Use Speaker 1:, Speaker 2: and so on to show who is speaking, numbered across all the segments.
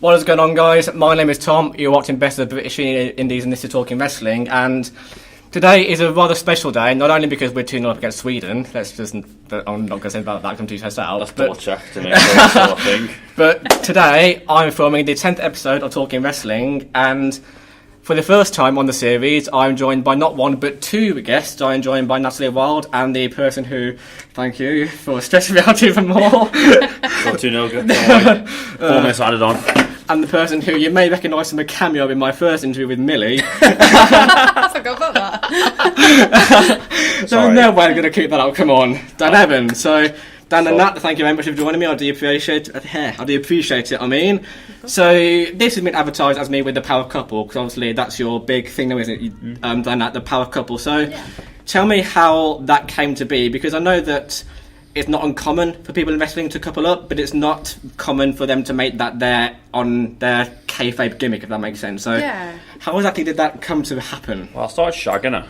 Speaker 1: What is going on, guys? My name is Tom. You're watching Best of the British Indies, and this is Talking Wrestling. And today is a rather special day, not only because we're 2-0 up against Sweden. I'm not going to say about that because I'm too stressed out.
Speaker 2: That's double checked to make sure sort of thing.
Speaker 1: But today, I'm filming the 10th episode of Talking Wrestling, and for the first time on the series, I'm joined by not one but two guests. I'm joined by Natalie Wild and the person who, thank you for stressing me out even more.
Speaker 2: Got 2-0 good. 4 minutes added on.
Speaker 1: And the person who you may recognise from a cameo in my first interview with Millie.
Speaker 3: I forgot about that.
Speaker 1: So no way I'm going to keep that up. Come on, Dan Evans. So Dan and Nat, thank you very much for joining me. I do appreciate it. I mean, so this has been advertised as me with the power couple because obviously that's your big thing, though, isn't it? Dan, Nat, the power couple. So tell me how that came to be, because I know that it's not uncommon for people in wrestling to couple up, but it's not common for them to make that their kayfabe gimmick, if that makes sense. So how exactly did that come to happen?
Speaker 2: Well, I started shagging her.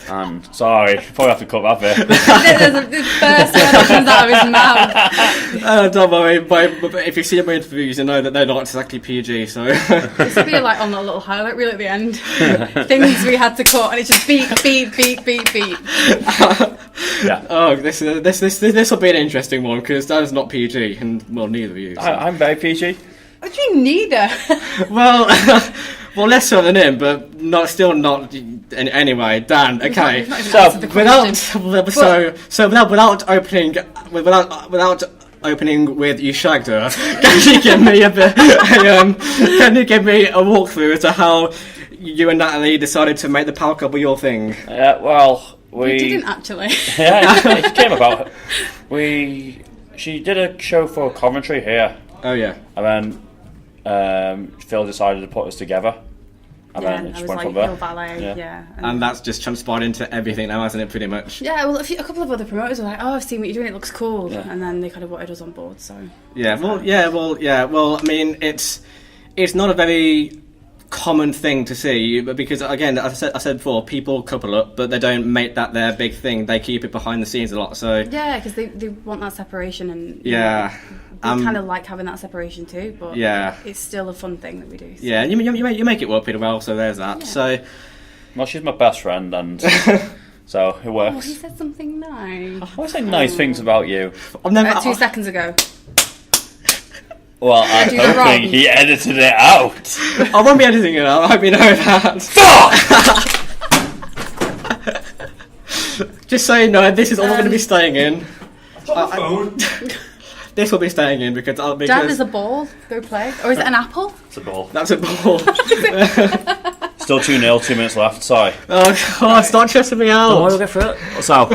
Speaker 2: And sorry, probably have to cut that bit.
Speaker 3: The first word that comes out of his mouth.
Speaker 1: Don't worry, but if you see my interviews, you know that they're not exactly PG. So
Speaker 3: this will be like on that little highlight reel at the end. Things we had to cut, and it's just beat.
Speaker 2: Yeah.
Speaker 1: Oh, this will be an interesting one because that is not PG, and well, neither of you. So.
Speaker 2: I'm very PG.
Speaker 3: What do you mean neither?
Speaker 1: Well, less so than him, but still not. Anyway, Dan. Okay. Without opening with you shagged her, can you give me a walkthrough as to how you and Natalie decided to make the power couple your thing?
Speaker 3: We didn't actually.
Speaker 2: Yeah, it came about. She did a show for Coventry here.
Speaker 1: Oh yeah.
Speaker 2: And then Phil decided to put us together. And then it just went from there.
Speaker 3: Ballet,
Speaker 1: and that's just transpired into everything now, hasn't it, pretty much?
Speaker 3: Yeah, well, a couple of other promoters were like, "Oh, I've seen what you're doing, it looks cool." Yeah. And then they kind of wanted us on board, so...
Speaker 1: Well, I mean, it's not a very common thing to see, but because, again, as I said before, people couple up, but they don't make that their big thing. They keep it behind the scenes a lot, so... Yeah,
Speaker 3: because they want that separation, and...
Speaker 1: Yeah.
Speaker 3: They kind of like having that separation too, but it's still a fun thing that we do. So.
Speaker 1: Yeah, and you make it work pretty well, so there's that. Yeah. So,
Speaker 2: well, she's my best friend, and so it works.
Speaker 3: Oh, he said something nice.
Speaker 2: I say nice things about you.
Speaker 3: 2 seconds ago.
Speaker 2: Well, I'm hoping he edited it out.
Speaker 1: I won't be editing it out. I hope you know that. Fuck! Just so you know, this is all going to be staying in.
Speaker 2: Phone.
Speaker 1: This will be staying in because
Speaker 3: Dan, there's a ball. Go play. Or is it an apple?
Speaker 2: It's a ball.
Speaker 1: That's a ball.
Speaker 2: Still 2-0, 2 minutes left, sorry.
Speaker 1: Oh God, start stressing me out.
Speaker 2: Oh, we'll get through it. So,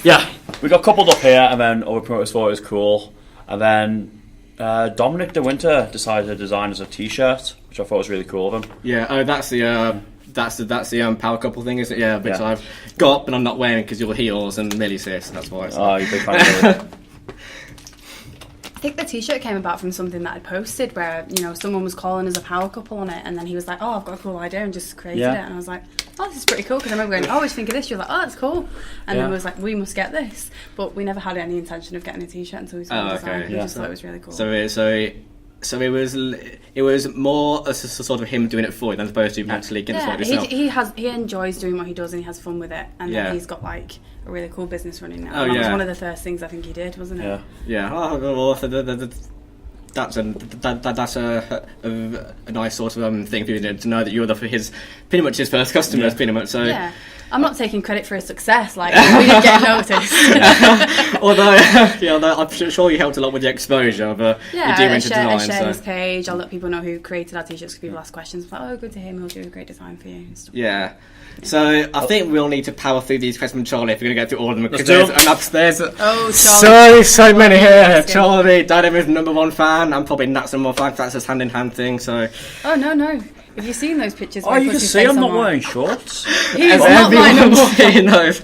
Speaker 2: yeah, we got coupled up here, and then other promoters thought it was cool. And then Dominic De Winter decided to design us a t-shirt, which I thought was really cool of him.
Speaker 1: Yeah, that's the power couple thing, isn't it? Yeah, which I've got, but I'm not wearing because you're heels and Millie's here, so that's why.
Speaker 2: Oh, you're a big fan of it.
Speaker 3: I think the t-shirt came about from something that I posted where, someone was calling us a power couple on it, and then he was like, "Oh, I've got a cool idea," and just created it. And I was like, "Oh, this is pretty cool," because I remember going, "Oh, I always think of this." She was like, "Oh, that's cool," and then I was like, "We must get this," but we never had any intention of getting a t-shirt until we saw the design. We just thought it was really cool.
Speaker 1: So it was more a sort of him doing it for you than opposed to actually getting it yourself.
Speaker 3: He enjoys doing what he does, and he has fun with it, and then he's got like a really cool business running now. That was one of the first things I think he did, wasn't it?
Speaker 1: Yeah. Oh, well, that's a nice sort of thing for you to know that you're pretty much his first customers, pretty much. So
Speaker 3: yeah. I'm not taking credit for his success, like, we didn't get noticed.
Speaker 1: although I'm sure you helped a lot with the exposure of your dear into design.
Speaker 3: I share his page, I'll let people know who created our t-shirts because people ask questions, like, oh, good to him, he'll do a great design for you and stuff.
Speaker 1: Yeah. So I think we'll need to power through these questions from Charlie if we're going to go through all of them, because there's so many here. Charlie, Dan is #1 fan, I'm probably Nat's #1 fan, that's a hand-in-hand thing, so...
Speaker 3: Oh, no. Have you seen those pictures?
Speaker 2: Oh, you can see I'm not wearing shorts.
Speaker 3: He's not my #1.
Speaker 1: knows.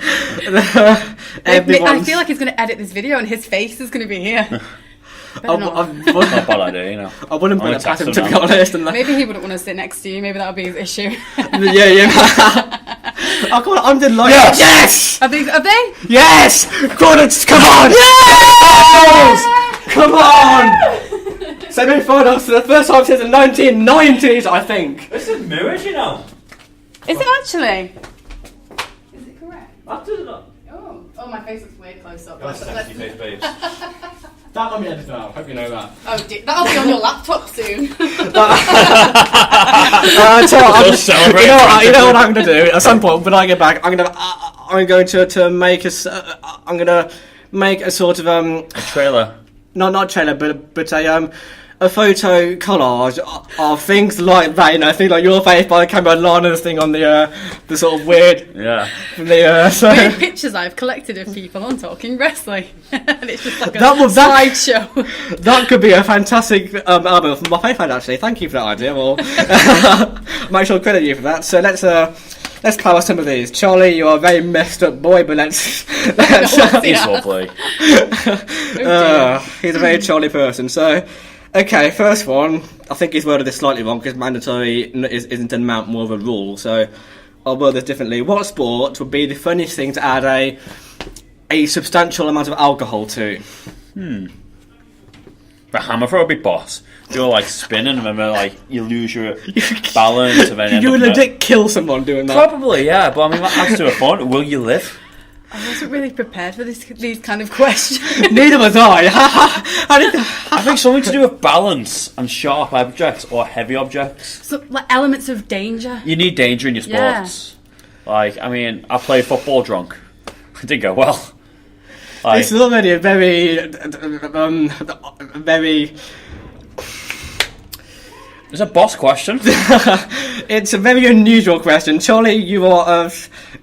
Speaker 3: I feel like he's going to edit this video and his face is going to be here.
Speaker 2: Not a bad idea,
Speaker 1: I wouldn't put it past him, to be honest.
Speaker 3: Maybe he wouldn't want to sit next to you. Maybe that would be his issue.
Speaker 1: Yeah. Oh, God, I'm delighted. Yes!
Speaker 3: Are they?
Speaker 1: Yes! God, come on! Yes! Come on! Semi-finals for the first time since the 1990s, I think.
Speaker 2: This is mirrored, you know.
Speaker 3: Is it actually? Is it correct?
Speaker 2: That does not.
Speaker 3: Oh, my face looks way close up.
Speaker 2: You're a sexy face, babes.
Speaker 1: That'll be edited out. Hope you know that.
Speaker 3: Oh, that'll be on your laptop soon.
Speaker 1: You know what I'm going to do at some point when I get back. I'm going to make a sort of
Speaker 2: A trailer.
Speaker 1: not a trailer, but a photo collage of things like that. You know, things like your face by the camera, Lana's thing on the sort of weird.
Speaker 2: Yeah.
Speaker 3: Weird pictures I've collected of people on Talking Wrestling, and it's just like a slideshow.
Speaker 1: That could be a fantastic album for my fan. Actually, thank you for that idea. Well, make sure to credit you for that. So let's power some of these. Charlie, you are a very messed up boy, but let's
Speaker 2: He's lovely.
Speaker 1: he's a very Charlie person. So, okay, first one. I think he's worded this slightly wrong because mandatory isn't an amount, more of a rule. So I'll word this differently. What sport would be the funniest thing to add a substantial amount of alcohol to?
Speaker 2: The hammer throw would be boss. You're like spinning, and then like you lose your balance, and then
Speaker 1: You would legit kill someone doing that.
Speaker 2: Probably, yeah. But I mean, that adds to a fun. Will you live?
Speaker 3: I wasn't really prepared for these kind of questions.
Speaker 1: Neither was I.
Speaker 2: I think something to do with balance and sharp objects or heavy objects.
Speaker 3: So, like elements of danger.
Speaker 2: You need danger in your sports. Like, I mean, I played football drunk. It didn't go well. Like,
Speaker 1: This is already a very
Speaker 2: it's a boss question.
Speaker 1: It's a very unusual question. Charlie, you are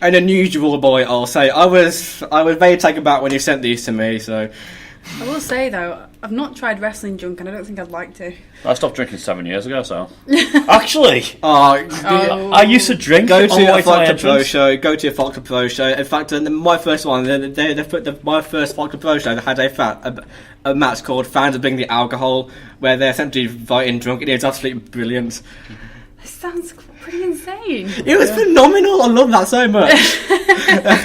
Speaker 1: an unusual boy, I'll say. I was very taken aback when you sent these to me, so...
Speaker 3: I will say though, I've not tried wrestling junk, and I don't think I'd like to.
Speaker 2: I stopped drinking 7 years ago, so... Actually,
Speaker 3: Oh.
Speaker 2: I used to drink
Speaker 1: Go
Speaker 2: on
Speaker 1: to
Speaker 2: my
Speaker 1: a
Speaker 2: way to my
Speaker 1: Fox Pro
Speaker 2: entrance.
Speaker 1: show. Go to a Fox Pro show. In fact, my first one, my first Fox Pro show, they had a match called "Fans Bring the Alcohol," where they're essentially inviting drunk. It is absolutely brilliant.
Speaker 3: This sounds pretty insane.
Speaker 1: It was phenomenal. I love that so much.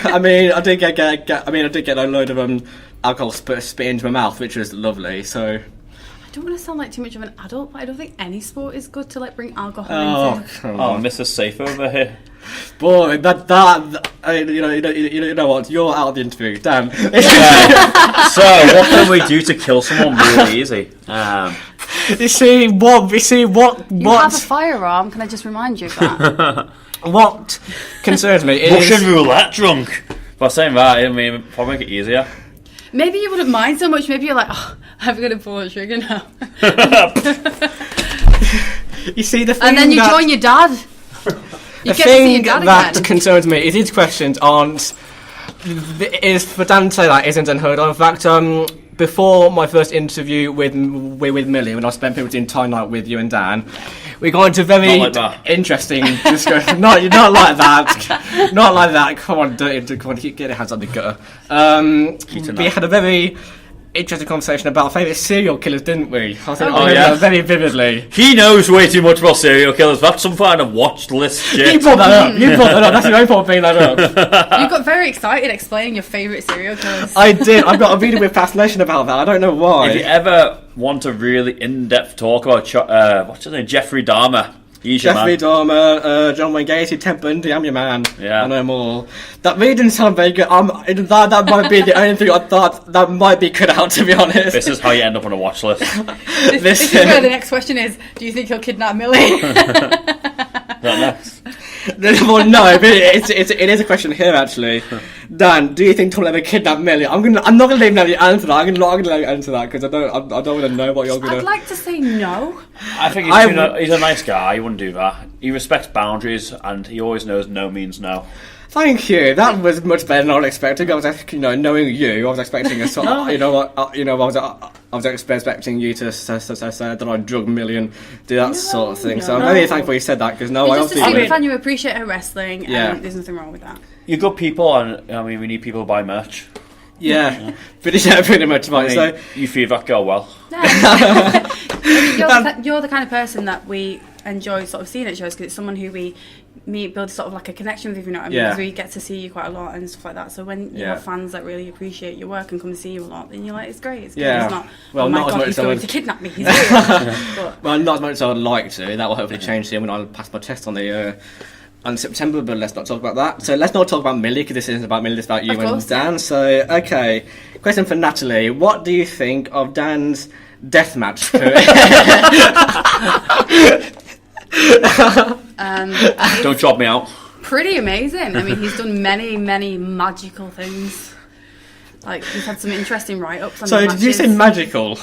Speaker 1: I mean, I did get a load of alcohol spit into my mouth, which was lovely. So.
Speaker 3: I don't want to sound like too much of an adult, but I don't think any sport is good to like bring alcohol
Speaker 1: Oh,
Speaker 3: into.
Speaker 1: come
Speaker 2: Oh,
Speaker 1: on.
Speaker 2: Mr. Safe over here.
Speaker 1: Boy, you know what? You're out of the interview. Damn.
Speaker 2: So, what can we do to kill someone really easy?
Speaker 1: You see what?
Speaker 3: You have a firearm. Can I just remind you of that?
Speaker 1: What concerns me is
Speaker 2: Russian roulette drunk. By saying that, I mean, probably make it easier.
Speaker 3: Maybe you wouldn't mind so much. Maybe you're like, oh, I'm going to pull the trigger now.
Speaker 1: you see the thing
Speaker 3: And then you
Speaker 1: that,
Speaker 3: join your dad.
Speaker 1: the
Speaker 3: You get to see
Speaker 1: thing
Speaker 3: your dad
Speaker 1: that
Speaker 3: again.
Speaker 1: concerns me is these questions aren't. Is for Dan to say that isn't unheard of. In fact, before my first interview with Millie, when I spent pretty much entire night with you and Dan, we got into very
Speaker 2: Not like that.
Speaker 1: interesting discussion. not like that. Not like that. Come on, get your hands on the gutter. We had a very interesting conversation about favourite serial killers, didn't we? I think I remember very vividly.
Speaker 2: He knows way too much about serial killers. That's some kind of watch list shit.
Speaker 1: You brought that up. That's your own fault bringing that up.
Speaker 3: You got very excited explaining your favourite serial killers.
Speaker 1: I did. I've got a really weird fascination about that. I don't know why.
Speaker 2: If you ever want a really in-depth talk about what's his name, Jeffrey Dahmer, he's your
Speaker 1: Jeffrey
Speaker 2: man.
Speaker 1: Dahmer, John Wayne Gacy, Ted Bundy, I'm your man.
Speaker 2: Yeah.
Speaker 1: I know them all. That really didn't sound very good. That might be the only thing I thought that might be cut out, to be honest.
Speaker 2: This is how you end up on a watch list.
Speaker 3: This is where the next question is. Do you think he'll kidnap Millie?
Speaker 2: Next.
Speaker 1: Well, no, but it is a question here, actually. Dan, do you think Tom will ever kidnap Millie? I'm not going to leave Millie answer that. I'm not going to let you answer that because I don't want to know what you're going to...
Speaker 3: I'd like to say no.
Speaker 2: I think he's a nice guy. He wouldn't do that. He respects boundaries, and he always knows no means no.
Speaker 1: Thank you. That was much better than I was expecting. I was, knowing you, I was expecting a sort. I was expecting you to say that I drug Millie and do that sort of thing. So I'm very thankful you said that because I
Speaker 3: You're just
Speaker 1: obviously
Speaker 3: a super
Speaker 1: wouldn't.
Speaker 3: fan. You appreciate her wrestling,
Speaker 1: Yeah.
Speaker 3: and there's nothing wrong with that.
Speaker 2: You're good people, and I mean, we need people to buy merch.
Speaker 1: Yeah, pretty much right.
Speaker 2: I mean,
Speaker 1: So
Speaker 2: you feed that girl well.
Speaker 3: You're the kind of person that we enjoy sort of seeing at shows because it's someone who we build sort of like a connection with, if you know what I mean.
Speaker 1: Yeah.
Speaker 3: Because we get to see you quite a lot and stuff like that. So when you have fans that really appreciate your work and come to see you a lot, then you're like, it's great. It's good.
Speaker 1: Yeah.
Speaker 3: It's not,
Speaker 1: Well,
Speaker 3: oh my
Speaker 1: not as
Speaker 3: God,
Speaker 1: much
Speaker 3: he's
Speaker 1: as I
Speaker 3: going
Speaker 1: would-
Speaker 3: to kidnap me. He's doing but,
Speaker 1: Well, not as much as I would like to. That will hopefully change soon when I pass my test on September, but let's not talk about that. So let's not talk about Millie, because this isn't about Millie, it's about you
Speaker 3: Of
Speaker 1: and
Speaker 3: course,
Speaker 1: Dan. So, okay. Question for Natalie. What do you think of Dan's deathmatch career?
Speaker 2: Don't drop me out.
Speaker 3: pretty amazing. I mean, he's done many, many magical things. Like, he's had some interesting write-ups on
Speaker 1: So,
Speaker 3: his
Speaker 1: did you say
Speaker 3: matches.
Speaker 1: magical?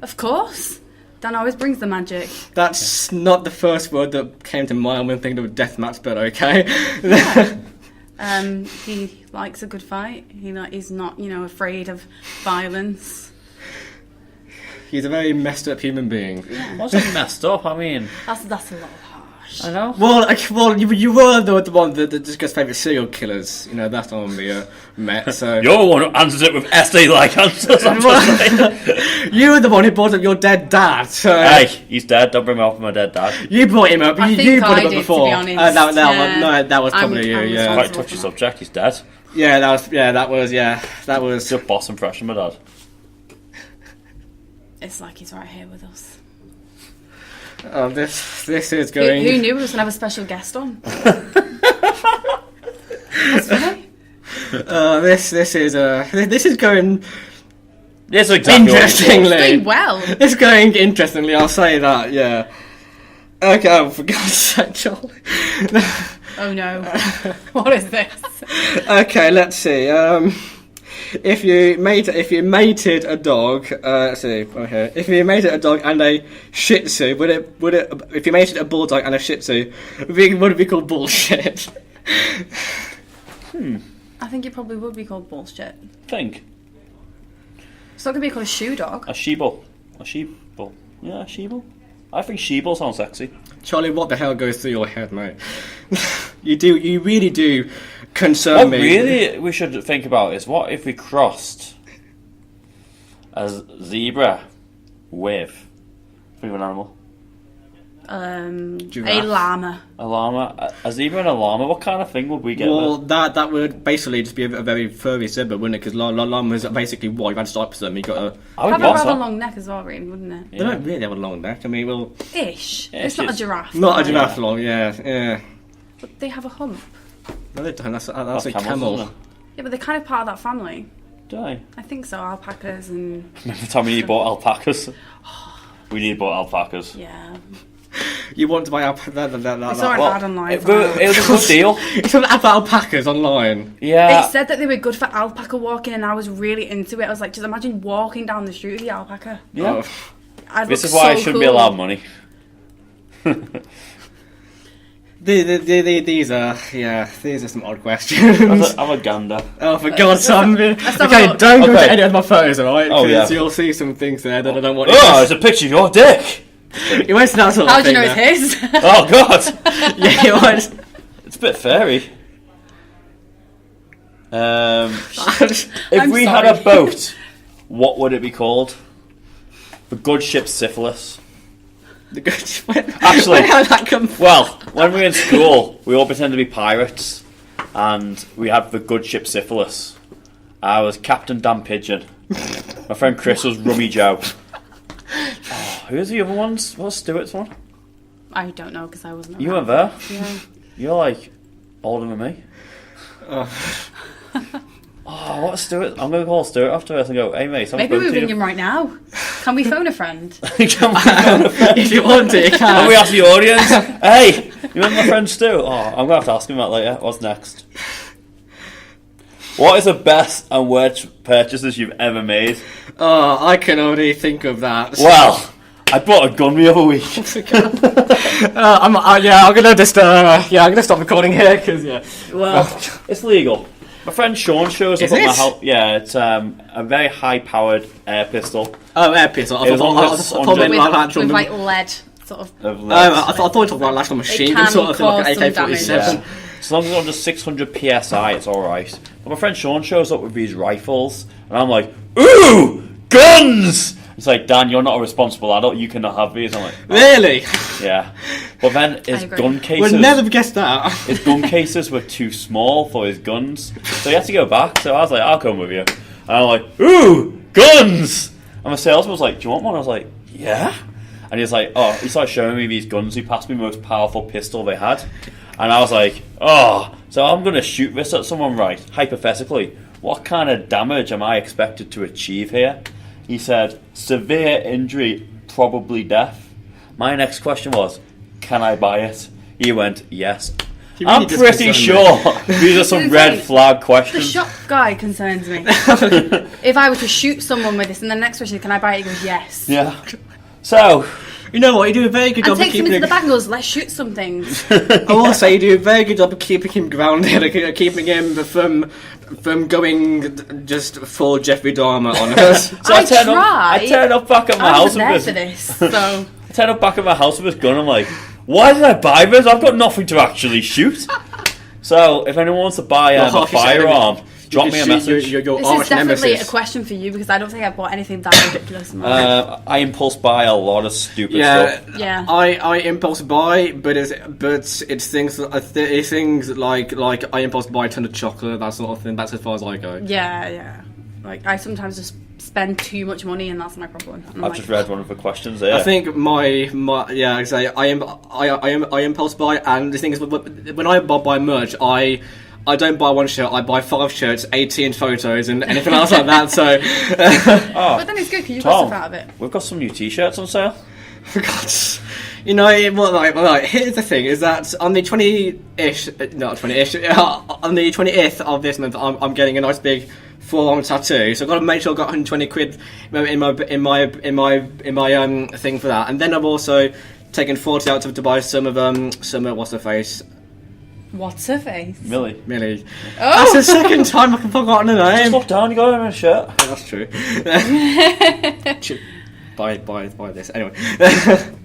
Speaker 3: Of course. Dan always brings the magic.
Speaker 1: That's not the first word that came to mind when thinking of a deathmatch, but okay.
Speaker 3: He likes a good fight. He's not, afraid of violence.
Speaker 1: He's a very messed up human being.
Speaker 2: What's it messed up? I mean,
Speaker 3: That's a little harsh.
Speaker 2: I know.
Speaker 1: Well, you were the one that discussed favourite serial killers. That's the one we met, so...
Speaker 2: You're the one who answers it with SD-like answers. I'm just saying.
Speaker 1: You were the one who brought up your dead dad, so...
Speaker 2: Hey, he's dead. Don't bring me off my dead dad.
Speaker 1: You brought him up.
Speaker 3: I
Speaker 1: You
Speaker 3: think
Speaker 1: brought
Speaker 3: I
Speaker 1: him up
Speaker 3: did, to
Speaker 1: before.
Speaker 3: be honest.
Speaker 1: That was probably you.
Speaker 3: I'm
Speaker 1: Yeah,
Speaker 2: Quite a touchy subject. He's dead.
Speaker 1: that was.
Speaker 2: It's a boss impression, my dad.
Speaker 3: It's like he's right here with us.
Speaker 1: Oh, this is
Speaker 3: Who
Speaker 1: going.
Speaker 3: knew we was going to have a special guest on? That's funny.
Speaker 1: This is going
Speaker 2: Yes, exactly.
Speaker 1: interestingly.
Speaker 3: It's doing well.
Speaker 1: It's going interestingly. I'll say that. Yeah. Okay. Oh, for God's sake, Charlie.
Speaker 3: Oh no. What is this?
Speaker 1: Okay. Let's see. If you mated a dog, let's see. Okay. If you mated a dog and a Shih Tzu, would it? If you mated a bulldog and a Shih Tzu, would it be called bullshit?
Speaker 3: I think it probably would be called bullshit.
Speaker 2: Think.
Speaker 3: It's not going to be called a shoe dog.
Speaker 2: A sheeple. A sheeple. Yeah, a sheeple. I think sheeple sounds sexy.
Speaker 1: Charlie, what the hell goes through your head, mate? You really do concern
Speaker 2: What
Speaker 1: me.
Speaker 2: really we should think about is, what if we crossed a zebra with an animal?
Speaker 1: Giraffe.
Speaker 3: A llama.
Speaker 2: A llama? A zebra and a llama? What kind of thing would we get
Speaker 1: Well,
Speaker 2: there?
Speaker 1: that would basically just be a very furry zebra, wouldn't it? Because llamas are basically what you've had stripes them. You got a.
Speaker 2: I would
Speaker 3: Have a
Speaker 2: want
Speaker 3: rather
Speaker 2: that.
Speaker 3: long neck as well, really, wouldn't it?
Speaker 1: They don't really have a long neck. I mean, well,
Speaker 3: Ish.
Speaker 2: Yeah,
Speaker 3: It's not a
Speaker 2: she's-
Speaker 3: giraffe.
Speaker 1: not a
Speaker 3: right?
Speaker 1: giraffe long. Yeah.
Speaker 3: But they have a hump.
Speaker 1: No, they don't. That's a
Speaker 2: Camels,
Speaker 1: camel.
Speaker 2: isn't it?
Speaker 3: Yeah, but they're kind of part of that family.
Speaker 2: Do I?
Speaker 3: I think so. Alpacas and
Speaker 2: Remember the time we bought alpacas? We need bought alpacas.
Speaker 3: yeah.
Speaker 1: You want to buy
Speaker 3: I saw an
Speaker 2: Well,
Speaker 3: ad online.
Speaker 2: it
Speaker 3: for
Speaker 2: was a
Speaker 3: that.
Speaker 2: good deal.
Speaker 1: It's an app for alpacas online.
Speaker 2: Yeah.
Speaker 3: They said that they were good for alpaca walking, and I was really into it. I was like, just imagine walking down the street with the alpaca.
Speaker 2: Yeah.
Speaker 1: Oh.
Speaker 3: I'd
Speaker 2: This
Speaker 3: look
Speaker 2: is why I
Speaker 3: so
Speaker 2: shouldn't be
Speaker 3: cool.
Speaker 2: allowed money.
Speaker 1: These are some odd questions.
Speaker 2: I'm a gander.
Speaker 1: Oh, for God's sake!
Speaker 3: have a
Speaker 1: Okay,
Speaker 3: look.
Speaker 1: don't go
Speaker 2: Okay.
Speaker 1: to any of my photos, alright?
Speaker 2: Oh, yeah.
Speaker 1: You'll see some things there that I don't want.
Speaker 2: Oh, it's a picture of your dick!
Speaker 1: You won't see that sort of
Speaker 3: How do
Speaker 1: thing.
Speaker 3: you know
Speaker 1: there.
Speaker 3: it's his?
Speaker 2: Oh, God!
Speaker 1: Yeah, you won't.
Speaker 2: It's a bit fairy. If
Speaker 3: I'm
Speaker 2: we
Speaker 3: sorry.
Speaker 2: had a boat, what would it be called? The good ship Syphilis.
Speaker 1: The good.
Speaker 2: Actually-
Speaker 1: Where did that come from?
Speaker 2: Well, when we were in school, we all pretended to be pirates, and we had the good ship Syphilis. I was Captain Dan Pigeon. My friend Chris was Rummy Joe. Oh, who's the other ones? What's Stuart's one?
Speaker 3: I don't know because I wasn't.
Speaker 2: You
Speaker 3: around.
Speaker 2: weren't there.
Speaker 3: Yeah.
Speaker 2: You're like older than me.
Speaker 1: Oh.
Speaker 2: Oh, what's Stuart? I'm going to call Stuart after this and go, hey mate,
Speaker 3: Maybe we ring him right now. Can we phone a friend?
Speaker 1: If you want to, you
Speaker 2: Can we
Speaker 1: can.
Speaker 2: ask the audience? Hey, you remember my friend Stu? Oh, I'm going to have to ask him that later. What's next? What is the best and worst purchases you've ever made?
Speaker 1: Oh, I can already think of that.
Speaker 2: Well, I bought a gun the other week.
Speaker 1: I'm gonna stop recording here because
Speaker 2: Well, it's legal. My friend Sean shows up
Speaker 1: Is
Speaker 2: at my
Speaker 1: it?
Speaker 2: house. Yeah, it's a very high-powered air pistol.
Speaker 1: Oh, air pistol. I
Speaker 2: It was
Speaker 1: thought
Speaker 2: on
Speaker 1: I
Speaker 2: the
Speaker 1: thought
Speaker 2: with-
Speaker 1: it was actual.
Speaker 3: With like lead sort of.
Speaker 1: I thought it was like an actual machine gun
Speaker 3: can
Speaker 1: sort of thing, like
Speaker 3: cause
Speaker 1: an
Speaker 3: some
Speaker 1: AK-47.
Speaker 3: damage.
Speaker 2: As long as it's under 600 psi, it's alright. But my friend Sean shows up with these rifles, and I'm like, ooh, guns! And It's like, Dan, you're not a responsible adult. You cannot have these. I'm like, oh.
Speaker 1: Really?
Speaker 2: Yeah. But then his gun cases...
Speaker 1: Would never guess that.
Speaker 2: His gun cases were too small for his guns. So he had to go back. So I was like, I'll come with you. And I'm like, ooh, guns! And the salesman was like, do you want one? I was like, yeah. And he was like, oh, he started showing me these guns. He passed me the most powerful pistol they had. And I was like, oh, so I'm going to shoot this at someone, right? Hypothetically, what kind of damage am I expected to achieve here? He said, severe injury, probably death. My next question was, can I buy it? He went, yes. Really I'm pretty sure these are some red flag questions.
Speaker 3: The shop guy concerns me. If I were to shoot someone with this, and the next question, can I buy it? He goes, yes.
Speaker 2: Yeah. So,
Speaker 1: you know what? You do a very good job of
Speaker 3: keeping him into the bag and goes, let's shoot some things.
Speaker 1: I will say you do a very good job of keeping him grounded, keeping him from going just full Jeffrey Dahmer on us.
Speaker 2: So I turn up back at my house with
Speaker 3: this. I
Speaker 2: turn up back at my house with this gun. I'm like, why did I buy this? I've got nothing to actually shoot. So if anyone wants to buy a firearm, drop me a message.
Speaker 3: Your this is definitely a question for you because I don't think I've bought anything that ridiculous.
Speaker 2: I impulse buy a lot of stupid stuff.
Speaker 3: Yeah.
Speaker 1: I impulse buy, but it's things like I impulse buy a ton of chocolate, that sort of thing. That's as far as I go.
Speaker 3: Yeah. Like I sometimes just spend too much money, and that's my problem.
Speaker 2: I've just read one of the questions there.
Speaker 1: I think I impulse buy, and the thing is, when I buy merch, I don't buy one shirt, I buy 5 shirts, 18 photos, and anything else like that. So,
Speaker 3: but then it's good because you've got stuff out of it.
Speaker 2: We've got some new T-shirts on sale.
Speaker 1: For God's, you know, here's the thing: is that on the 20th of this month, I'm getting a nice big full-on tattoo. So I've got to make sure I've got 120 quid in my thing for that, and then I've also taken 40 out to buy some what's her face.
Speaker 3: What's her face?
Speaker 2: Millie.
Speaker 1: Oh! That's the second time I've forgotten her name.
Speaker 2: Just look down, you got her in a shirt.
Speaker 1: Yeah, that's true. Buy this. Anyway.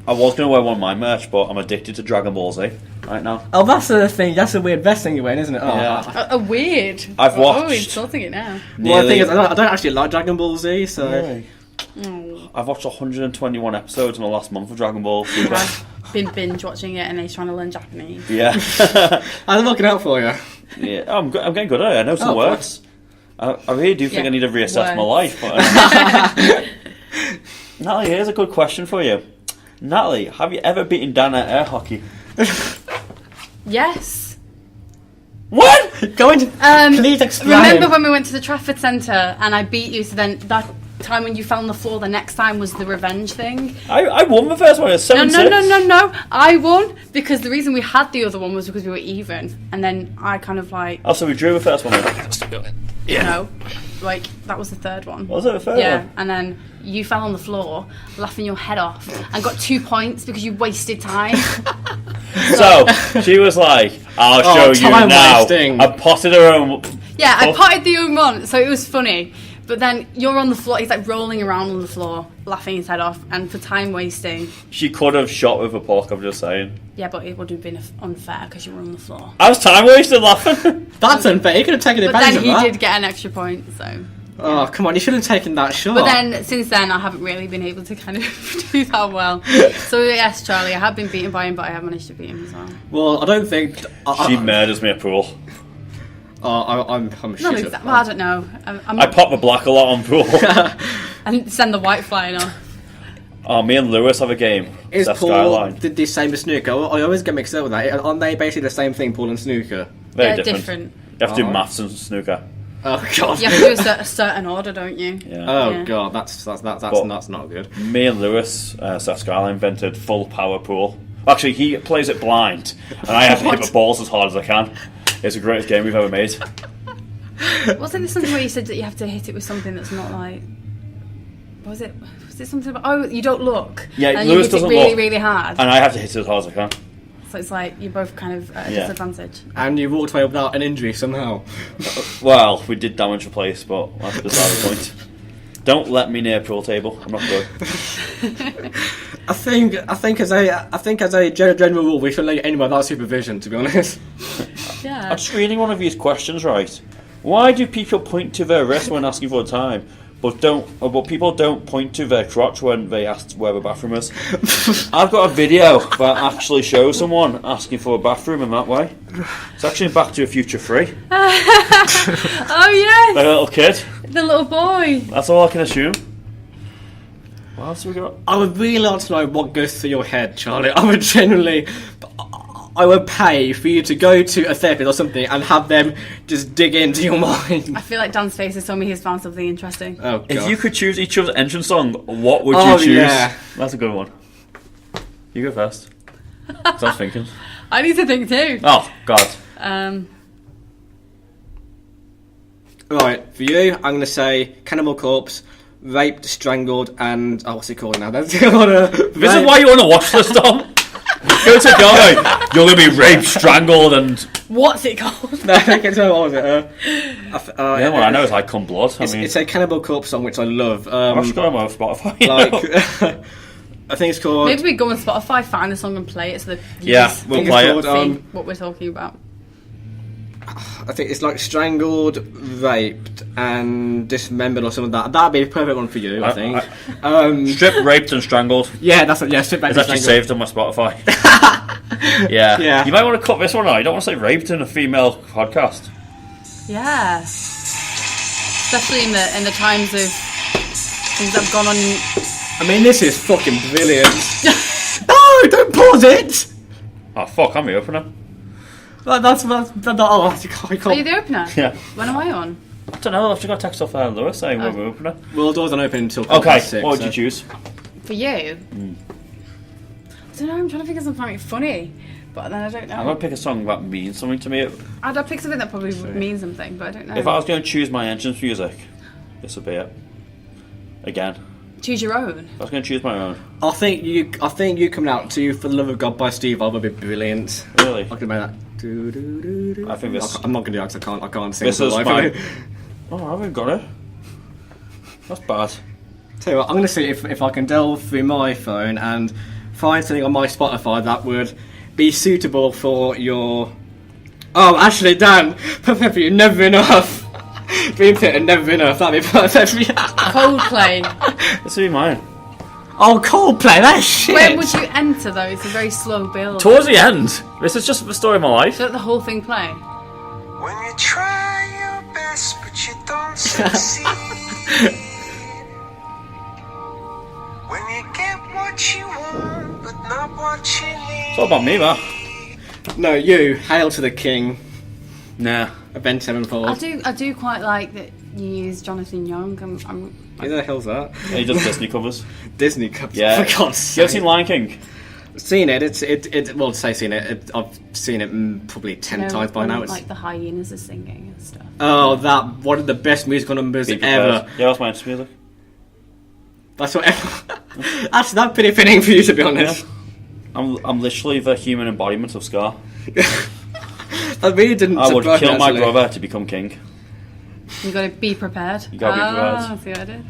Speaker 2: I was going to wear one of my merch, but I'm addicted to Dragon Ball Z right now.
Speaker 1: Oh, that's the thing. That's a weird vest thing you're wearing, isn't it? Oh,
Speaker 3: yeah. A weird.
Speaker 2: I've watched...
Speaker 3: Oh, insulting it now.
Speaker 1: Well, the thing is, I don't actually like Dragon Ball Z, so...
Speaker 2: Really? I've watched 121 episodes in the last month of Dragon Ball.
Speaker 3: I've been binge watching it and he's trying to learn Japanese.
Speaker 2: Yeah.
Speaker 1: I'm looking out for you.
Speaker 2: Yeah, I'm getting good at it. I know some words. I really do think I need to reassess my life. But, Natalie, here's a good question for you. Natalie, have you ever beaten Dan at air hockey?
Speaker 3: Yes.
Speaker 2: What?
Speaker 1: Go into... please explain.
Speaker 3: Remember when we went to the Trafford Centre and I beat you, so then that time when you fell on the floor, the next time was the revenge thing?
Speaker 2: I won the first one. It was 7-6.
Speaker 3: No. I won because the reason we had the other one was because we were even. And then I kind of like...
Speaker 2: Oh, so we drew the first one then?
Speaker 3: Yeah. No. Like, that was the third one.
Speaker 2: Was it the third one?
Speaker 3: Yeah, and then you fell on the floor, laughing your head off, and got 2 points because you wasted time.
Speaker 2: So, she was like, I'll show you now.
Speaker 1: Wasting.
Speaker 2: I potted her own...
Speaker 3: Yeah, I potted the own one, so it was funny. But then you're on the floor, he's like rolling around on the floor, laughing his head off, and for time wasting.
Speaker 2: She could have shot with a puck, I'm just saying.
Speaker 3: Yeah, but it would have been unfair because you were on the floor.
Speaker 2: I was time wasted laughing.
Speaker 1: That's unfair, you could have taken advantage of that.
Speaker 3: But then he did get an extra point, so...
Speaker 1: Oh, come on, you should have taken that shot.
Speaker 3: But then, since then, I haven't really been able to kind of do that well. So, yes, Charlie, I have been beaten by him, but I have managed to beat him as well.
Speaker 1: Well, I don't think...
Speaker 2: She murders me at pool.
Speaker 1: I'm a shooter.
Speaker 3: Well, I don't know.
Speaker 2: I pop the black a lot on pool.
Speaker 3: And send the white flying off.
Speaker 2: Oh, me and Lewis have a game.
Speaker 1: Is Pool Skyline. The same as snooker? I always get mixed up with that. Aren't they basically the same thing, pool and snooker?
Speaker 2: Very different. You have to do maths and snooker.
Speaker 1: Oh god!
Speaker 3: You have to do a certain order, don't you?
Speaker 2: Yeah.
Speaker 1: Oh god, that's not good.
Speaker 2: Me and Lewis, Seth Skyline, invented full power pool. Actually, he plays it blind, and I have to hit the balls as hard as I can. It's the greatest game we've ever made.
Speaker 3: Wasn't there something where you said that you have to hit it with something that's not like... Was it something about... Oh, you don't look.
Speaker 2: Yeah,
Speaker 3: and
Speaker 2: Lewis
Speaker 3: you hit
Speaker 2: doesn't
Speaker 3: it really,
Speaker 2: look.
Speaker 3: really hard.
Speaker 2: And I have to hit it as hard as I can.
Speaker 3: So it's like you're both kind of at a disadvantage.
Speaker 1: And you walked away without an injury somehow.
Speaker 2: Well, we did damage the place, but that's beside the point. Don't let me near a pool table. I'm not good.
Speaker 1: I think as a general rule, we shouldn't let you anywhere without supervision. To be honest.
Speaker 3: Yeah.
Speaker 2: I'm just reading one of these questions right. Why do people point to their wrist when asking for time? But people don't point to their crotch when they ask where the bathroom is. I've got a video that actually shows someone asking for a bathroom in that way. It's actually in Back to the Future 3.
Speaker 3: Oh yes,
Speaker 2: Like a little kid.
Speaker 3: the little boy.
Speaker 2: That's all I can assume. What else have we got?
Speaker 1: I would really like to know what goes through your head, Charlie. I would genuinely... I would pay for you to go to a therapist or something and have them just dig into your mind.
Speaker 3: I feel like Dan's face has told me he's found something interesting.
Speaker 1: Oh, God.
Speaker 2: If you could choose each other's entrance song, what would you choose?
Speaker 1: Yeah.
Speaker 2: That's a good one. You go first. 'Cause I was thinking.
Speaker 3: I need to think too.
Speaker 2: Oh, God.
Speaker 1: Right, for you, I'm going to say Cannibal Corpse, raped, strangled, and... Oh, what's it called now? This
Speaker 2: This is why you want to watch this, Tom. Go to guy. You're going to be raped, strangled, and...
Speaker 3: What's it called?
Speaker 1: No, I think it's... What was it?
Speaker 2: Yeah, well, I know it's like Come Blood.
Speaker 1: It's a Cannibal Corpse song, which I love.
Speaker 2: I've just got it on my Spotify.
Speaker 1: Like... I think it's called...
Speaker 3: Maybe we go on Spotify, find the song and play it so that you
Speaker 2: Yeah,
Speaker 3: just
Speaker 2: we'll
Speaker 1: think
Speaker 2: play
Speaker 1: it's
Speaker 2: it.
Speaker 1: called,
Speaker 3: see what we're talking about.
Speaker 1: I think it's like strangled, raped, and dismembered or something like that. That'd be a perfect one for you, I think.
Speaker 2: Stripped, raped, and strangled.
Speaker 1: Yeah, that's it. Yeah, strip back
Speaker 2: It's
Speaker 1: to
Speaker 2: actually
Speaker 1: strangled.
Speaker 2: saved on my Spotify. Yeah.
Speaker 1: Yeah.
Speaker 2: You might want to cut this one out. You don't want to say raped in a female podcast.
Speaker 3: Yeah. Especially in the times of things that have gone on.
Speaker 1: I mean, this is fucking brilliant. No, don't pause it.
Speaker 2: Oh, fuck, I'm the opener.
Speaker 1: That's I can't.
Speaker 3: Are you the opener?
Speaker 2: Yeah.
Speaker 3: When am I on?
Speaker 2: I don't know, I've just got a text off Lewis saying we're the opener.
Speaker 1: Well, doors aren't open until
Speaker 2: Okay,
Speaker 1: 6,
Speaker 2: what would you choose?
Speaker 3: For you? I don't know, I'm trying to think of something funny. But then I don't know.
Speaker 2: I'm going to pick a song that means something to me.
Speaker 3: I'd pick something that probably would mean something, but I don't know.
Speaker 2: If I was going to choose my entrance music, this would be it. Again.
Speaker 3: Choose your own.
Speaker 2: I was going to choose my own.
Speaker 1: I think you coming out to "For the Love of God" by Steve Vai would be brilliant.
Speaker 2: Really?
Speaker 1: I can make that.
Speaker 2: I think this...
Speaker 1: I'm not gonna do that 'cause I can't sing.
Speaker 2: This is
Speaker 1: live.
Speaker 2: my... Oh, I haven't got it. That's bad.
Speaker 1: Tell you what, I'm gonna see if I can delve through my phone and find something on my Spotify that would be suitable for your... Oh, actually, Dan, perfect for you, Never Enough. Dream Theater, Never Enough, that'd be perfect for you.
Speaker 3: Coldplay.
Speaker 2: This would be mine.
Speaker 1: Oh, Coldplay, that's shit.
Speaker 3: When would you enter though? It's a very slow build.
Speaker 2: Towards the end. This is just the story of my life.
Speaker 3: So let the whole thing play.
Speaker 4: When you try your best but you don't succeed. When you get what you want but not what you need.
Speaker 2: It's all about me, that.
Speaker 1: No, you, Hail to the King,
Speaker 2: Nah.
Speaker 1: Avenged Sevenfold.
Speaker 3: I do quite like that you use Jonathan Young.
Speaker 1: Who the hell's that?
Speaker 2: He does Disney covers.
Speaker 1: Disney Cup.
Speaker 2: Yeah.
Speaker 1: For God's
Speaker 2: You ever
Speaker 1: sake.
Speaker 2: seen Lion King?
Speaker 1: Seen it. Well, to say seen it. I've seen it probably 10 times by now. It's
Speaker 3: like the hyenas are singing and stuff.
Speaker 1: oh, that one of the best musical numbers
Speaker 2: Be prepared.
Speaker 1: ever.
Speaker 2: Yeah, that's my entrance music.
Speaker 1: That's what. Actually, that's pretty fitting for you, to be honest.
Speaker 2: I'm literally the human embodiment of Scar.
Speaker 1: That really didn't.
Speaker 2: I would
Speaker 1: surprise me,
Speaker 2: kill my
Speaker 1: actually.
Speaker 2: brother to become king.
Speaker 3: You got to be prepared.
Speaker 2: You gotta be prepared.
Speaker 3: See what I did.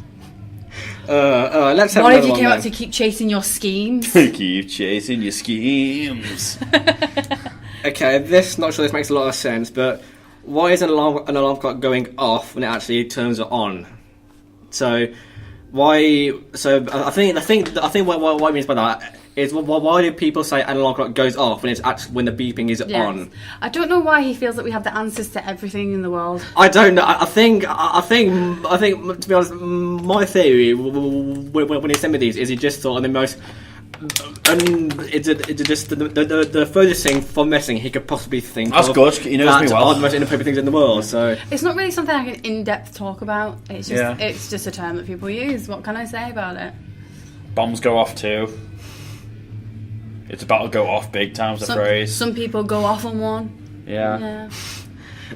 Speaker 1: Let's have
Speaker 3: What if
Speaker 1: another
Speaker 3: you
Speaker 1: one
Speaker 3: came
Speaker 1: then.
Speaker 3: up to keep chasing your schemes?
Speaker 2: Keep chasing your schemes.
Speaker 1: Okay, not sure this makes a lot of sense, but why is an alarm clock going off when it actually turns it on? So why? So I think what it means by that is why do people say an alarm clock goes off when it's actually when the beeping is
Speaker 3: Yes.
Speaker 1: on?
Speaker 3: I don't know why he feels that we have the answers to everything in the world.
Speaker 1: I don't know. I think to be honest, my theory when he sent me these is he just thought of the most. It's just the furthest thing from messing he could possibly think
Speaker 2: That's
Speaker 1: of.
Speaker 2: good, he knows me well.
Speaker 1: Are the most inappropriate things in the world. So
Speaker 3: It's not really something I can in-depth talk about. It's just
Speaker 2: Yeah.
Speaker 3: it's just a term that people use. What can I say about it?
Speaker 2: Bombs go off too. It's about to go off big time's the phrase.
Speaker 3: Some people go off on one.
Speaker 2: Yeah.
Speaker 3: Yeah.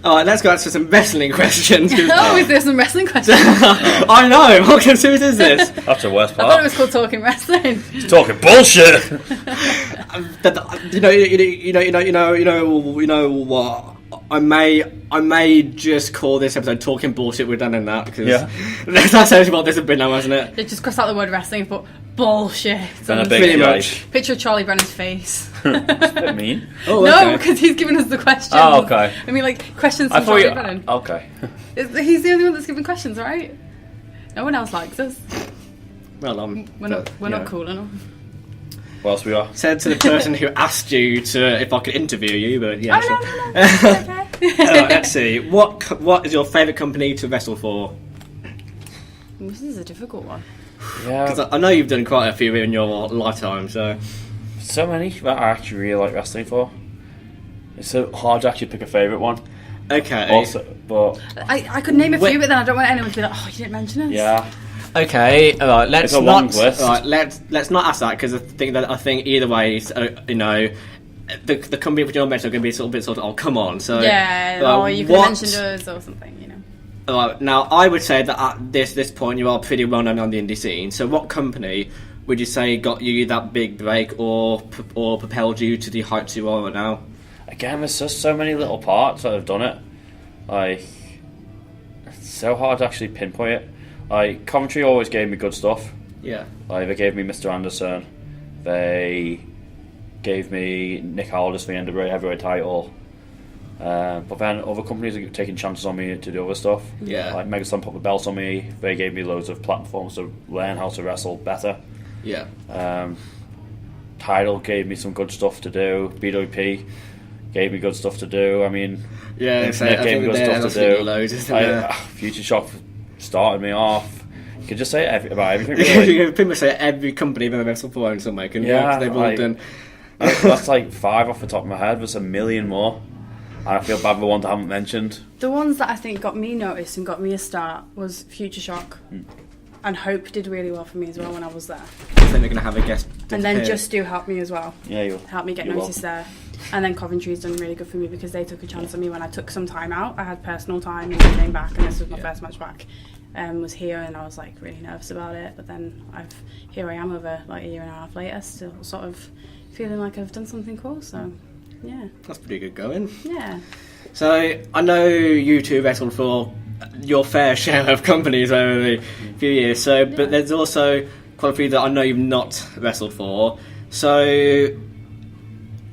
Speaker 1: all right, let's go answer some wrestling questions.
Speaker 3: Oh, is there some wrestling questions?
Speaker 1: I know. What kind of series is this?
Speaker 2: That's the worst
Speaker 3: I thought it
Speaker 2: part.
Speaker 3: was called Talking Wrestling.
Speaker 2: He's talking bullshit.
Speaker 1: You know what? I may just call this episode "Talking Bullshit." We're done in that because
Speaker 2: Yeah.
Speaker 1: that's essentially what this has been now, hasn't it?
Speaker 3: They just crossed out the word wrestling, but bullshit.
Speaker 2: And a
Speaker 3: And
Speaker 2: big
Speaker 1: Pretty
Speaker 2: guy.
Speaker 1: much.
Speaker 3: picture of Charlie Brennan's face.
Speaker 2: That's a bit mean.
Speaker 1: Oh,
Speaker 3: No,
Speaker 1: okay.
Speaker 3: because he's given us the questions.
Speaker 2: Oh, okay.
Speaker 3: I mean, like questions
Speaker 2: I
Speaker 3: from
Speaker 2: thought
Speaker 3: Charlie
Speaker 2: you.
Speaker 3: Brennan.
Speaker 2: Okay.
Speaker 3: He's the only one that's giving questions, right? No one else likes us.
Speaker 1: Well,
Speaker 3: We're not cool enough.
Speaker 2: What else we are?
Speaker 1: Said to the person who asked you if I could interview you, but yeah.
Speaker 3: Oh, no. It's okay.
Speaker 1: Let's see. What is your favourite company to wrestle for?
Speaker 3: This is a difficult one.
Speaker 1: Because
Speaker 2: Yeah,
Speaker 1: I know you've done quite a few in your lifetime, so...
Speaker 2: so many that I actually really like wrestling for. It's so hard to actually pick a favourite one.
Speaker 1: Okay.
Speaker 2: Also, but
Speaker 3: I could name a
Speaker 1: Wait.
Speaker 3: few, but then I don't want anyone to be like, oh, you didn't mention us.
Speaker 2: yeah,
Speaker 1: Okay, alright, let's
Speaker 2: It's a long
Speaker 1: not...
Speaker 2: list.
Speaker 1: Alright, let's not ask that, because I think either way, you know... The company which you're mentioning are going to be sort of, oh, come on, so...
Speaker 3: Yeah, or you could have mentioned us or something, you know.
Speaker 1: Now, I would say that at this point you are pretty well known on the indie scene. So, what company would you say got you that big break, or propelled you to the heights you are right now?
Speaker 2: again, there's just so many little parts that have done it. Like, it's so hard to actually pinpoint it. Like, Coventry always gave me good stuff.
Speaker 1: Yeah.
Speaker 2: Like, they gave me Mr. Anderson. They gave me Nick Aldis for the NWA heavyweight title. But then other companies are taking chances on me to do other stuff.
Speaker 1: Yeah.
Speaker 2: Like Megason put the belts on me. They gave me loads of platforms to learn how to wrestle better.
Speaker 1: Yeah.
Speaker 2: Tidal gave me some good stuff to do. BWP gave me good stuff to do. I mean,
Speaker 1: Yeah,
Speaker 2: Internet gave me good stuff to do.
Speaker 1: Loads, isn't there?
Speaker 2: Future Shock started me off. You could just say about everything.
Speaker 1: You
Speaker 2: Really.
Speaker 1: can pretty much say every company I've ever wrestled for in some way, can you?
Speaker 2: Yeah,
Speaker 1: They've all
Speaker 2: like-
Speaker 1: done.
Speaker 2: That's like 5 off the top of my head. There's a million more. And I feel bad for the ones I haven't mentioned.
Speaker 3: The ones that I think got me noticed and got me a start was Future Shock. And Hope did really well for me as well when I was there.
Speaker 1: I think they're going to have a guest.
Speaker 3: And then
Speaker 1: here.
Speaker 3: Just Do helped me as well.
Speaker 2: Yeah, you
Speaker 3: Helped me get
Speaker 2: you
Speaker 3: noticed
Speaker 2: will.
Speaker 3: there. And then Coventry's done really good for me because they took a chance on me when I took some time out. I had personal time and I came back, and this was my first match back. Was here, and I was like really nervous about it. But then here I am over like a year and a half later, still sort of feeling like I've done something cool. So yeah,
Speaker 1: That's pretty good going.
Speaker 3: yeah.
Speaker 1: So, I know you two wrestled for your fair share of companies over the few years, so but there's also quite a few that I know you've not wrestled for. So,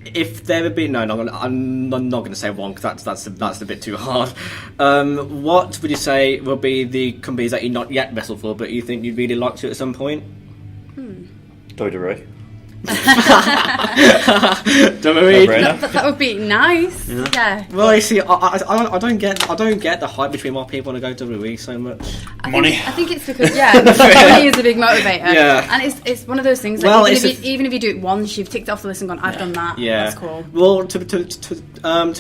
Speaker 1: if there would be... No, I'm not going to say one, because that's a bit too hard. What would you say will be the companies that you've not yet wrestled for, but you think you'd really like to at some point?
Speaker 2: WWE.
Speaker 1: Don't worry.
Speaker 2: No-brainer.
Speaker 3: That would be nice. Yeah.
Speaker 1: Well, you see, I don't get the hype between why people want to go to WWE so much.
Speaker 2: Money.
Speaker 3: I think it's because money is a big motivator.
Speaker 1: Yeah.
Speaker 3: And it's one of those things. Like,
Speaker 1: Well,
Speaker 3: even if you do it once, you've ticked off the list and gone, I've done that.
Speaker 1: Yeah,
Speaker 3: That's cool.
Speaker 1: Well, to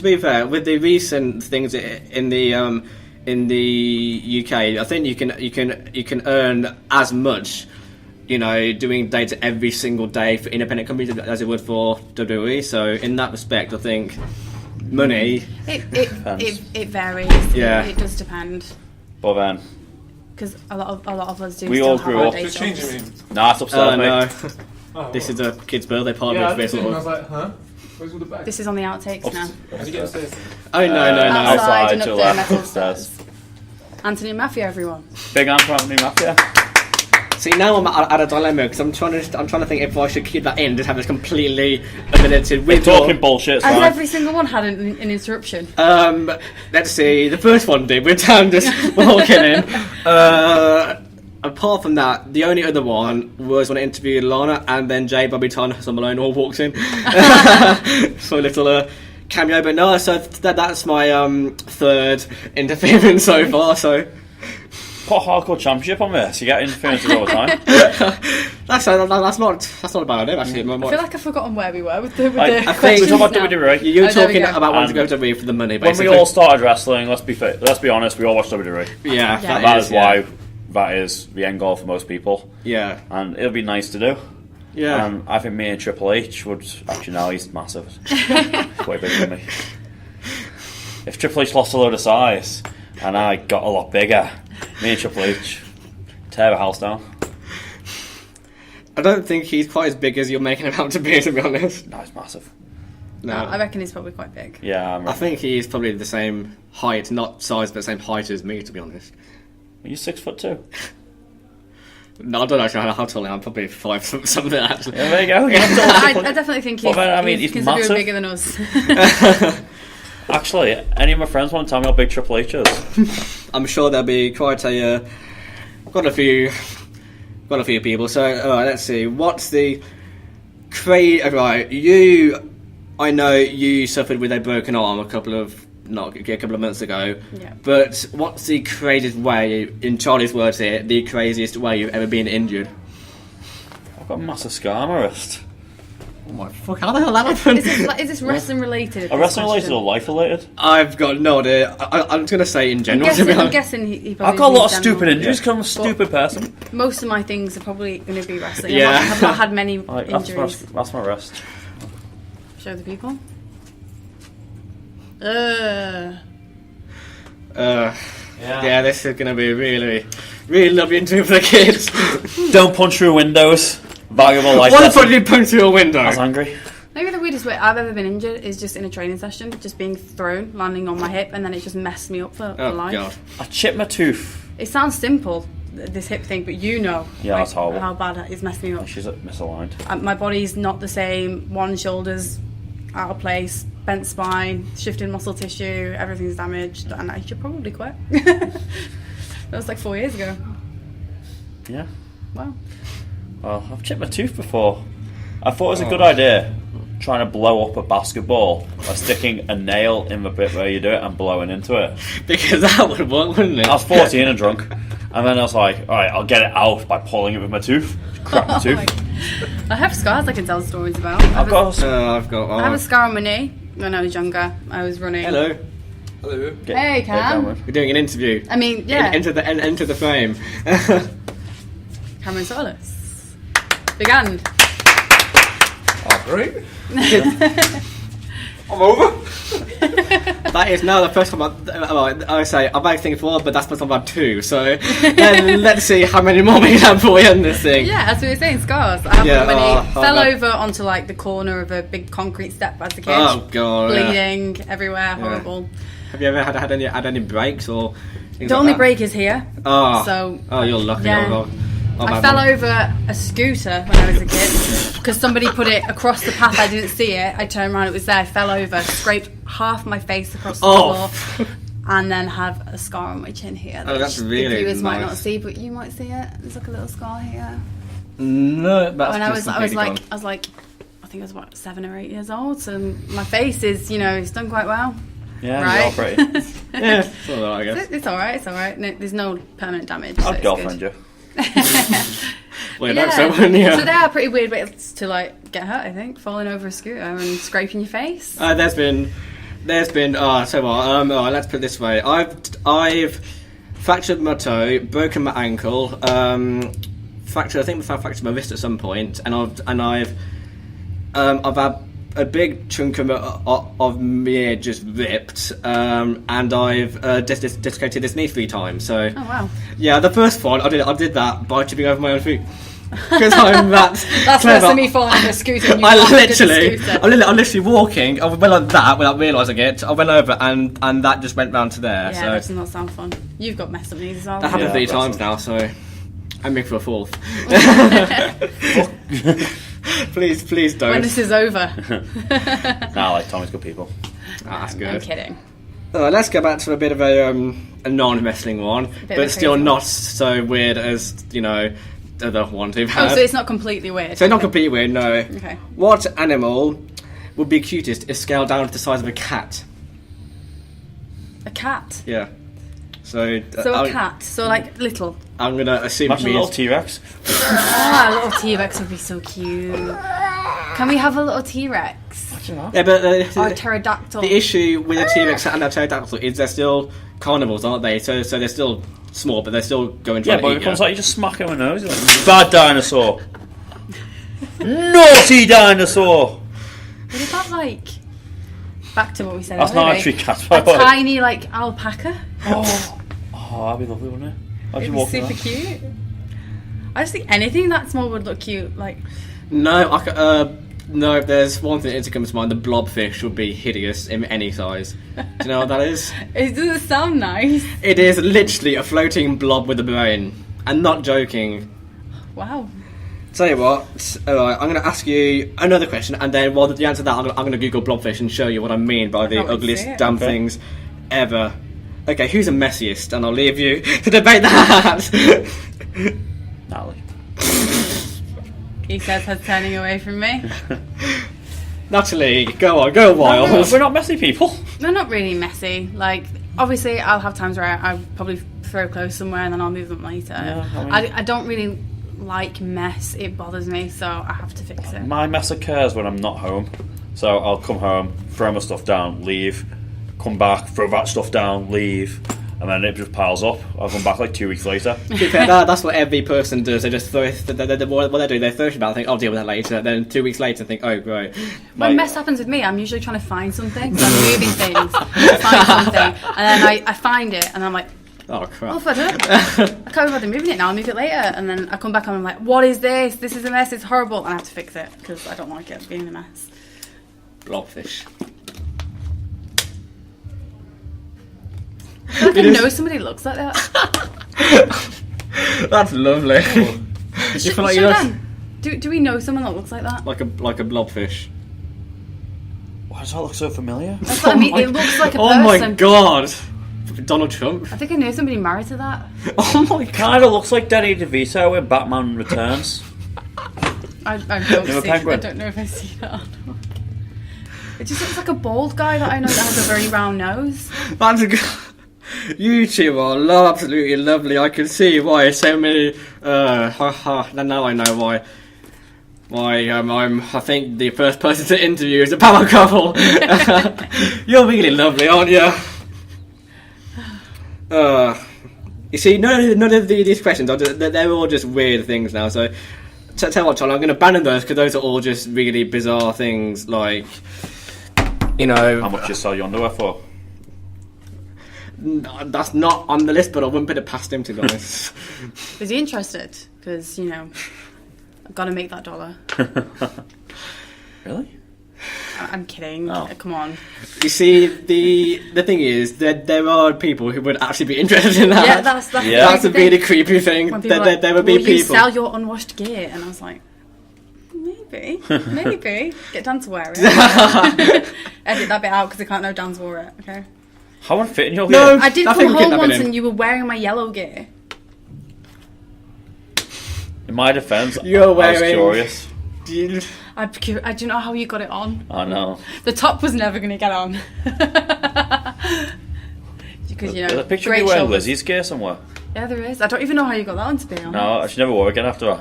Speaker 1: be fair, with the recent things in the UK, I think you can earn as much, you know, doing dates every single day for independent companies as it would for WWE. So in that respect, I think money.
Speaker 3: It varies.
Speaker 1: Yeah.
Speaker 3: It does depend.
Speaker 2: But then,
Speaker 3: Because a lot of us do
Speaker 2: We
Speaker 3: still
Speaker 2: all
Speaker 3: have
Speaker 2: grew
Speaker 3: our
Speaker 2: up-
Speaker 3: day
Speaker 5: Just changing
Speaker 3: jobs.
Speaker 5: me.
Speaker 2: nah, it's upstairs, mate.
Speaker 1: No,
Speaker 5: Oh,
Speaker 1: this is a kid's birthday party.
Speaker 5: yeah, I
Speaker 1: which
Speaker 5: just did, and I was
Speaker 1: basically-
Speaker 5: like, huh? Where's all the bags?
Speaker 3: This is on the outtakes now.
Speaker 5: How do you get upstairs?
Speaker 1: Oh no.
Speaker 3: Outside and
Speaker 2: to
Speaker 3: up
Speaker 2: the
Speaker 3: there,
Speaker 2: left,
Speaker 3: metal
Speaker 2: upstairs.
Speaker 3: stairs. Anthony and Mafia, everyone.
Speaker 2: Big Anthony Anthony Mafia.
Speaker 1: See, now I'm at a dilemma because I'm trying to think if I should keep that in, just have this completely unedited
Speaker 2: We're
Speaker 1: with
Speaker 2: talking bullshit,
Speaker 3: Has
Speaker 2: man.
Speaker 3: every single one had an interruption?
Speaker 1: Let's see. The first one did with Dan just walking in. Apart from that, the only other one was when I interviewed Lana, and then Jay, Bobby Ton, Hassan Malone all walked in for a little cameo. But no, so that's my third interference so far. So
Speaker 2: Put Hardcore Championship on this. You get interferences all the time.
Speaker 1: that's not a bad idea actually.
Speaker 3: I feel like I've forgotten where we were with the
Speaker 2: Like,
Speaker 1: I think-
Speaker 3: questions
Speaker 2: We're talking about
Speaker 3: now.
Speaker 2: WWE.
Speaker 1: You're
Speaker 3: Oh, there we
Speaker 1: talking
Speaker 3: go.
Speaker 1: about wanting to
Speaker 2: And
Speaker 1: go to WWE for the money,
Speaker 2: When
Speaker 1: basically.
Speaker 2: we all started wrestling, let's be honest, we all watched WWE.
Speaker 1: Yeah,
Speaker 3: Yeah.
Speaker 2: That is
Speaker 1: yeah.
Speaker 2: why that is the end goal for most people.
Speaker 1: Yeah,
Speaker 2: And it'll be nice to do.
Speaker 1: yeah.
Speaker 2: And I think me and Triple H would actually now he's massive. Way bigger than me. If Triple H lost a load of size and I got a lot bigger, me and Triple H tear the house down.
Speaker 1: I don't think he's quite as big as you're making him out to be honest.
Speaker 2: No, he's massive.
Speaker 1: No,
Speaker 3: I reckon he's probably quite big.
Speaker 2: Yeah,
Speaker 1: I think he's probably the same height, not size, but the same height as me, to be honest.
Speaker 2: Are you 6'2"?
Speaker 1: No, I don't actually know how tall I am. I'm probably 5 something actually.
Speaker 2: Yeah, there you go.
Speaker 3: I definitely think he's,
Speaker 2: Well, then, I mean, he's
Speaker 3: considerably
Speaker 2: massive.
Speaker 3: bigger than us.
Speaker 2: Actually, any of my friends want to tell me how big Triple H is.
Speaker 1: I'm sure there'll be quite got a few people. So let's see. What's the right? I know you suffered with a broken arm a couple of months ago.
Speaker 3: Yeah.
Speaker 1: But what's the craziest way, in Charlie's words here, the craziest way you've ever been injured?
Speaker 2: I've got a massive scar on my wrist.
Speaker 1: Oh my fuck! How the hell that happened?
Speaker 3: Is this wrestling related?
Speaker 2: Wrestling related or life related?
Speaker 1: I've got no idea. I'm just gonna say in general.
Speaker 3: I'm guessing he probably.
Speaker 2: I've got a lot of
Speaker 3: in general.
Speaker 2: stupid injuries because I'm a stupid person.
Speaker 3: Most of my things are probably going to be wrestling.
Speaker 1: Yeah.
Speaker 3: I've not had many
Speaker 2: Right,
Speaker 3: injuries.
Speaker 2: that's my wrist.
Speaker 3: Show the people.
Speaker 1: Yeah, this is gonna be really, really lovely into for the kids.
Speaker 2: Don't punch through windows. Valuable life
Speaker 1: What
Speaker 2: lesson.
Speaker 1: if you punch through a window?
Speaker 2: I was angry.
Speaker 3: Maybe the weirdest way I've ever been injured is just in a training session, just being thrown, landing on my hip, and then it just messed me up for life.
Speaker 1: God.
Speaker 2: I chipped my tooth.
Speaker 3: It sounds simple, this hip thing, but you know
Speaker 2: That's horrible.
Speaker 3: how bad it's messed me up.
Speaker 2: She's misaligned.
Speaker 3: My body's not the same. One shoulder's out of place, bent spine, shifted muscle tissue, everything's damaged, and I should probably quit. That was like 4 years ago.
Speaker 2: Yeah.
Speaker 3: Wow.
Speaker 2: Well, I've chipped my tooth before. I thought it was a good idea trying to blow up a basketball by sticking a nail in the bit where you do it and blowing into it.
Speaker 1: Because that would work, wouldn't it?
Speaker 2: I was 14 and drunk, and then I was like, alright, I'll get it out by pulling it with my tooth. Crack my tooth.
Speaker 3: I have scars I can tell stories about.
Speaker 2: I've got
Speaker 3: I have a scar on my knee when I was younger. I was running.
Speaker 1: Hello.
Speaker 5: Hello.
Speaker 3: Hey, Cam.
Speaker 1: We're doing an interview.
Speaker 3: I mean, yeah.
Speaker 1: Enter the frame.
Speaker 3: Cameron Solis. Big hand.
Speaker 5: Oh, great. I'm over.
Speaker 1: That is now the first time I say I've had things before, but that's the first time I've had two. So let's see how many more we have for you in this thing.
Speaker 3: Yeah, as we were saying, scars. I have
Speaker 1: Yeah,
Speaker 3: one when he fell
Speaker 1: that-
Speaker 3: over onto like the corner of a big concrete step as a kid.
Speaker 1: Oh god. Yeah.
Speaker 3: Bleeding everywhere, horrible.
Speaker 1: Have you ever had any breaks or? Things
Speaker 3: The
Speaker 1: like
Speaker 3: only
Speaker 1: that?
Speaker 3: break is here.
Speaker 1: Oh.
Speaker 3: So
Speaker 1: Oh, you're lucky.
Speaker 3: Yeah.
Speaker 1: Oh,
Speaker 3: I fell over a scooter when I was a kid because somebody put it across the path. I didn't see it. I turned around, it was there. I fell over, scraped half my face across the floor, and then have a scar on my chin here.
Speaker 1: Oh, that's
Speaker 3: the
Speaker 1: really
Speaker 3: viewers might
Speaker 1: nice.
Speaker 3: not see, but you might see it. There's like a little scar here.
Speaker 1: No, that's
Speaker 3: When I
Speaker 1: just
Speaker 3: was
Speaker 1: completely
Speaker 3: like, I think I was about 7 or 8 years old. So my face is, it's done quite well.
Speaker 2: Yeah,
Speaker 3: Right.
Speaker 2: you're pretty.
Speaker 1: gone. Yeah, it's all right, I guess.
Speaker 3: It's all right. It's all right. No, there's no permanent damage. So
Speaker 2: I'd
Speaker 3: it's
Speaker 2: girlfriend
Speaker 3: good.
Speaker 2: you.
Speaker 1: Well, that's someone, yeah.
Speaker 3: So they are pretty weird ways to like get hurt. I think falling over a scooter and scraping your face.
Speaker 1: There's been. So what? Let's put it this way. I've fractured my toe, broken my ankle, fractured. I think I fractured my wrist at some point, and I've had a big chunk of me just ripped, and I've dislocated this knee 3 times. So.
Speaker 3: Oh wow.
Speaker 1: Yeah, the first one I did that by tripping over my own feet. Because I'm that
Speaker 3: That's
Speaker 1: clever.
Speaker 3: worse than me falling over a scooter. And you
Speaker 1: I'm
Speaker 3: landed on the
Speaker 1: literally
Speaker 3: scooter.
Speaker 1: walking. I went like that without realising it. I went over and that just went round to there.
Speaker 3: Yeah,
Speaker 1: so
Speaker 3: that does not sound fun. You've got messed up knees as well.
Speaker 1: that happened
Speaker 2: Yeah,
Speaker 1: 3
Speaker 2: that's
Speaker 1: times
Speaker 2: fine.
Speaker 1: now. So I'm in for a 4th. please don't.
Speaker 3: When this is over.
Speaker 2: Nah, like Tommy's good people.
Speaker 1: That's
Speaker 3: I'm
Speaker 1: good.
Speaker 3: kidding.
Speaker 1: Let's go back to a bit of a non-wrestling one,
Speaker 3: of
Speaker 1: but
Speaker 3: a
Speaker 1: still
Speaker 3: crazy
Speaker 1: not so weird as the other ones we've had.
Speaker 3: Oh, so it's not completely weird.
Speaker 1: So not completely weird, no.
Speaker 3: Okay.
Speaker 1: What animal would be cutest if scaled down to the size of a cat?
Speaker 3: A cat.
Speaker 1: Yeah. So
Speaker 3: So a cat. So like little.
Speaker 1: I'm gonna assume it
Speaker 2: Imagine a little
Speaker 1: means.
Speaker 2: T-Rex.
Speaker 3: Ah, a little T-Rex would be so cute. Can we have a little T-Rex?
Speaker 1: Yeah, but
Speaker 3: Or a pterodactyl?
Speaker 1: the issue with a T-Rex and a pterodactyl is they're still carnivores, aren't they? So they're still small, but they're still going.
Speaker 2: Yeah,
Speaker 1: trying
Speaker 2: but
Speaker 1: to
Speaker 2: it
Speaker 1: eat
Speaker 2: comes
Speaker 1: you.
Speaker 2: like you just smack him in the nose. You're like, bad dinosaur. Naughty dinosaur.
Speaker 3: What about like... Back to what we said
Speaker 2: That's not
Speaker 3: earlier.
Speaker 2: actually cat, by
Speaker 3: A
Speaker 2: the way.
Speaker 3: tiny like alpaca.
Speaker 2: Oh, that'd be lovely, wouldn't it? How'd
Speaker 3: It'd
Speaker 2: you
Speaker 3: be
Speaker 2: walk
Speaker 3: super
Speaker 2: around?
Speaker 3: cute. I just think anything that small would look cute. Like,
Speaker 1: No, no. If there's one thing that comes to mind, the blobfish would be hideous in any size. Do you know what that is?
Speaker 3: it doesn't sound nice.
Speaker 1: It is literally a floating blob with a brain. I'm not joking.
Speaker 3: Wow.
Speaker 1: Tell you what, alright, I'm going to ask you another question, and then while the answer to that, I'm going to Google blobfish and show you what I mean by the
Speaker 3: can't wait to
Speaker 1: ugliest
Speaker 3: see it.
Speaker 1: damn
Speaker 2: Okay.
Speaker 1: things ever. Okay, who's the messiest? And I'll leave you to debate that.
Speaker 2: Natalie.
Speaker 3: He says her turning away from me.
Speaker 1: Natalie, go on, go wild.
Speaker 2: No, we're not messy people.
Speaker 3: They're not really messy. Like, obviously, I'll have times where I'll probably throw clothes somewhere and then I'll move them later.
Speaker 2: Yeah,
Speaker 3: I don't really like mess. It bothers me, so I have to fix it.
Speaker 2: My mess occurs when I'm not home. So I'll come home, throw my stuff down, leave, come back, throw that stuff down, leave, and then it just piles up. I'll come back like 2 weeks later.
Speaker 1: To be fair, that's what every person does. They just throw it, what they do, they throw it about, think, I'll deal with that later. Then 2 weeks later, think, oh, great.
Speaker 3: When mess happens with me, I'm usually trying to find something. So I'm moving things, to find something, and then I find it, and I'm like,
Speaker 1: Oh, crap.
Speaker 3: oh, I can't be bothered moving it now. I'll move it later, and then I come back and I'm like, what is this? This is a mess. It's horrible, and I have to fix it because I don't like it being a mess.
Speaker 1: Blobfish.
Speaker 3: I feel like I know somebody looks like that.
Speaker 1: That's lovely. You feel like you know,
Speaker 3: Dan, do we know someone that looks like that?
Speaker 1: like a blobfish.
Speaker 2: Why does that look so familiar?
Speaker 3: That's what I mean. It looks like a
Speaker 1: Oh
Speaker 3: person.
Speaker 1: my god. Donald Trump.
Speaker 3: I think I know somebody married to that.
Speaker 1: Oh my god.
Speaker 2: Kind of looks like Danny DeVito in Batman Returns.
Speaker 3: I don't
Speaker 2: You're a
Speaker 3: see. I
Speaker 2: penguin.
Speaker 3: don't know if I see that. Or not. It just looks like a bald guy that I know that has a very round nose.
Speaker 1: That's a good. You two are absolutely lovely. I can see why so many. Now I know why. I think the first person to interview is a power couple. You're really lovely, aren't you? You see, none of these questions they're all just weird things now. So, tell you what, Tom, I'm going to abandon those because those are all just really bizarre things. Like, you know,
Speaker 2: How much you sell your underwear for?
Speaker 1: that's not on the list, but I wouldn't put it past him, to be honest.
Speaker 3: Is he interested? Because, you know, I've got to make that dollar.
Speaker 2: Really?
Speaker 3: I'm kidding.
Speaker 2: Oh.
Speaker 3: Come on.
Speaker 1: You see, the thing is that there are people who would actually be interested in that.
Speaker 3: Yeah, that's
Speaker 2: Yeah.
Speaker 1: That's a
Speaker 3: thing.
Speaker 1: really creepy thing.
Speaker 3: When people are like,
Speaker 1: There would be
Speaker 3: will you
Speaker 1: people.
Speaker 3: sell your unwashed gear? And I was like, maybe. Get Dan to wear it. Edit that bit out because I can't know Dan's wore it. Okay.
Speaker 2: How unfitting you're
Speaker 1: No.
Speaker 2: here.
Speaker 3: I did
Speaker 1: Nothing
Speaker 3: come
Speaker 1: we keep
Speaker 3: home
Speaker 1: that
Speaker 3: once
Speaker 1: in.
Speaker 3: and you were wearing my yellow gear.
Speaker 2: In my defence,
Speaker 1: You're
Speaker 2: I was
Speaker 1: wearing-
Speaker 2: curious.
Speaker 3: I do not know how you got it on.
Speaker 2: I know.
Speaker 3: The top was never going to get on. Because, you know,
Speaker 2: There's a picture of
Speaker 3: great
Speaker 2: you wearing
Speaker 3: shoulders.
Speaker 2: Lizzie's gear somewhere.
Speaker 3: Yeah, there is. I don't even know how you got that on, to be honest.
Speaker 2: No, I should never wear again after that.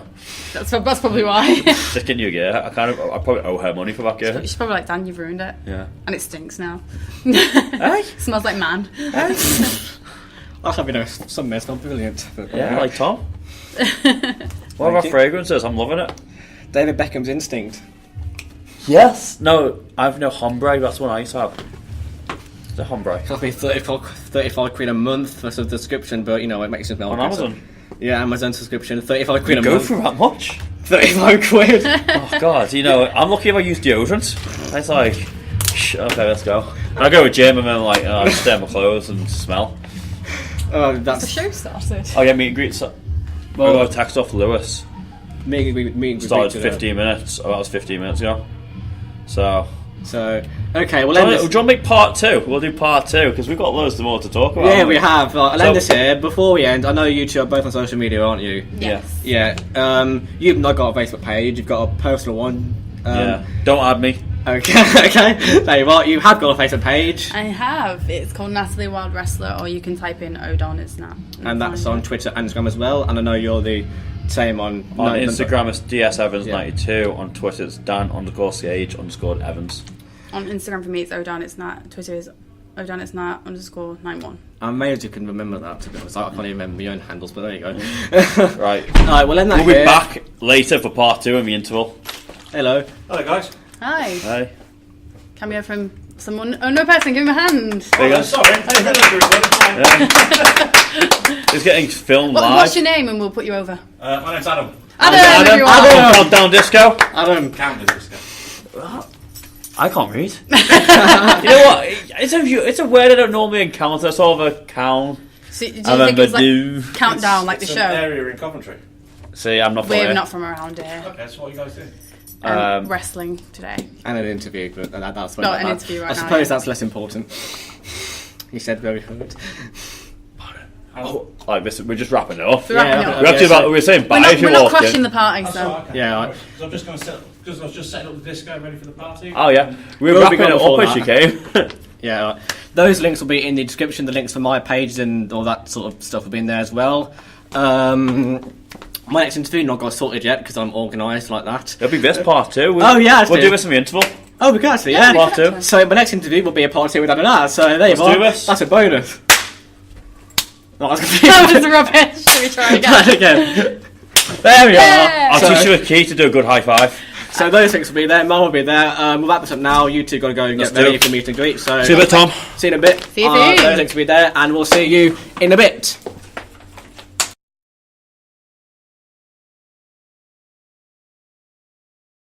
Speaker 3: That's probably why.
Speaker 2: Just get new gear. I probably owe her money for that gear.
Speaker 3: She's probably like, Dan, you've ruined it.
Speaker 2: Yeah.
Speaker 3: And it stinks now.
Speaker 2: Hey?
Speaker 3: Smells like man.
Speaker 1: I'll have, you know, some men smell brilliant. But,
Speaker 2: Yeah, like Tom. What
Speaker 1: Thank
Speaker 2: about
Speaker 1: you.
Speaker 2: fragrances? I'm loving it.
Speaker 1: David Beckham's Instinct.
Speaker 2: Yes. No, I've no hombre. That's what I used to have. The hombre.
Speaker 1: Cost me 35 quid a month for a subscription, but you know, it makes it smell
Speaker 2: On
Speaker 1: good.
Speaker 2: Amazon.
Speaker 1: Yeah, Amazon subscription, 35 quid a
Speaker 2: Go
Speaker 1: month.
Speaker 2: for that much?
Speaker 1: 35 quid.
Speaker 2: Oh god, you know, I'm lucky if I use deodorant. It's like, okay, let's go. And I go to gym and then like, I stay in my clothes and smell.
Speaker 1: Oh,
Speaker 3: The
Speaker 1: that's
Speaker 3: show started.
Speaker 2: Oh yeah, meet and greet. So, I got a text off Lewis.
Speaker 1: me and greet
Speaker 2: Started
Speaker 1: today.
Speaker 2: 15 minutes. Oh, that was 15 minutes ago. So,
Speaker 1: So, okay, we'll
Speaker 2: do you
Speaker 1: end
Speaker 2: want
Speaker 1: this.
Speaker 2: to make part 2? We'll do part 2 because we've got loads more to talk about.
Speaker 1: Yeah,
Speaker 2: haven't
Speaker 1: we have. I'll
Speaker 2: So-
Speaker 1: end this here. Before we end, I know you two are both on social media, aren't you?
Speaker 3: Yes.
Speaker 1: Yeah. You've not got a Facebook page. You've got a personal one.
Speaker 2: Yeah. Don't add me.
Speaker 1: Okay. Okay. Tell you what, you have got a Facebook page,
Speaker 3: I have. It's called Natalie Wild Wrestler, or you can type in Odon, it's Nat.
Speaker 1: and that's on Twitter and Instagram as well. And I know you're the same on
Speaker 2: Instagram it's DSEvans92. On Twitter it's Dan_Sage_Evans.
Speaker 3: On Instagram for me, it's Odon, it's Nat. Twitter is Odon, it's Nat _91.
Speaker 1: I'm amazed you can remember that, to be honest. I can't even remember my own handles, but there you go.
Speaker 2: Right.
Speaker 1: Alright, we'll end that
Speaker 2: We'll be
Speaker 1: here.
Speaker 2: back later for part 2 in the interval.
Speaker 1: Hello.
Speaker 5: Hello, guys.
Speaker 3: Hi.
Speaker 2: Hey.
Speaker 3: Cameo from someone. Oh, no person, give him a hand.
Speaker 2: There you go.
Speaker 5: Sorry.
Speaker 2: It's getting filmed
Speaker 3: What's
Speaker 2: live.
Speaker 3: your name and we'll put you over?
Speaker 5: My name's Adam.
Speaker 3: Adam, everyone.
Speaker 2: Adam. Countdown Disco.
Speaker 1: Adam.
Speaker 5: Camden Disco.
Speaker 2: I can't read. You know what? It's a word I don't normally encounter. Sort of a count.
Speaker 3: So, do you
Speaker 2: And then
Speaker 3: think it's
Speaker 2: do.
Speaker 3: like countdown, like the
Speaker 5: It's
Speaker 3: show?
Speaker 5: an area in Coventry.
Speaker 2: See, I'm not from
Speaker 3: We're
Speaker 2: here.
Speaker 3: not from around here.
Speaker 5: Okay, so what you guys do?
Speaker 3: Wrestling today.
Speaker 1: And an interview, but that's
Speaker 3: No, an interview right
Speaker 1: I
Speaker 3: now,
Speaker 1: suppose
Speaker 3: yeah.
Speaker 1: that's less important. He said very good.
Speaker 2: Like this, we're just wrapping it up.
Speaker 3: We're wrapping
Speaker 1: Yeah,
Speaker 3: it up.
Speaker 2: We're actually about. We're saying bye if you
Speaker 3: We're not
Speaker 2: walk
Speaker 3: crashing
Speaker 2: in.
Speaker 3: the party,
Speaker 5: That's
Speaker 3: so.
Speaker 5: all right, okay.
Speaker 1: Yeah, right.
Speaker 5: So I'm just going to set because I was just setting up the disco ready for the party.
Speaker 2: Oh yeah, we're
Speaker 1: We'll be
Speaker 2: wrapping it
Speaker 1: gone
Speaker 2: up as
Speaker 1: before
Speaker 2: you came.
Speaker 1: Yeah, right. Those links will be in the description. The links for my page and all that sort of stuff will be in there as well. My next interview not got sorted yet because I'm organised like that.
Speaker 2: It'll be this part 2.
Speaker 1: Oh, yeah,
Speaker 2: we'll
Speaker 1: actually.
Speaker 2: do this in the interval.
Speaker 1: Oh, we can actually,
Speaker 3: Yeah,
Speaker 1: yeah.
Speaker 3: we
Speaker 2: Part
Speaker 3: can
Speaker 2: 2.
Speaker 1: So my next interview will be a part 2 with Anna. So there you
Speaker 2: Let's
Speaker 1: go.
Speaker 2: do this.
Speaker 1: That's a bonus. No,
Speaker 3: That was rubbish. Should we try again?
Speaker 1: Try it again. There we
Speaker 3: Yeah.
Speaker 1: are.
Speaker 2: I'll
Speaker 1: So,
Speaker 2: teach you a key to do a good high five.
Speaker 1: so those things will be there. Mum will be there. We'll wrap this up now. You two got to go and
Speaker 2: Let's
Speaker 1: get ready
Speaker 2: do.
Speaker 1: for meet and greet. So
Speaker 2: See you in a bit, Tom.
Speaker 1: see you in a bit.
Speaker 3: See you soon.
Speaker 1: Those links will be there, and we'll see you in a bit.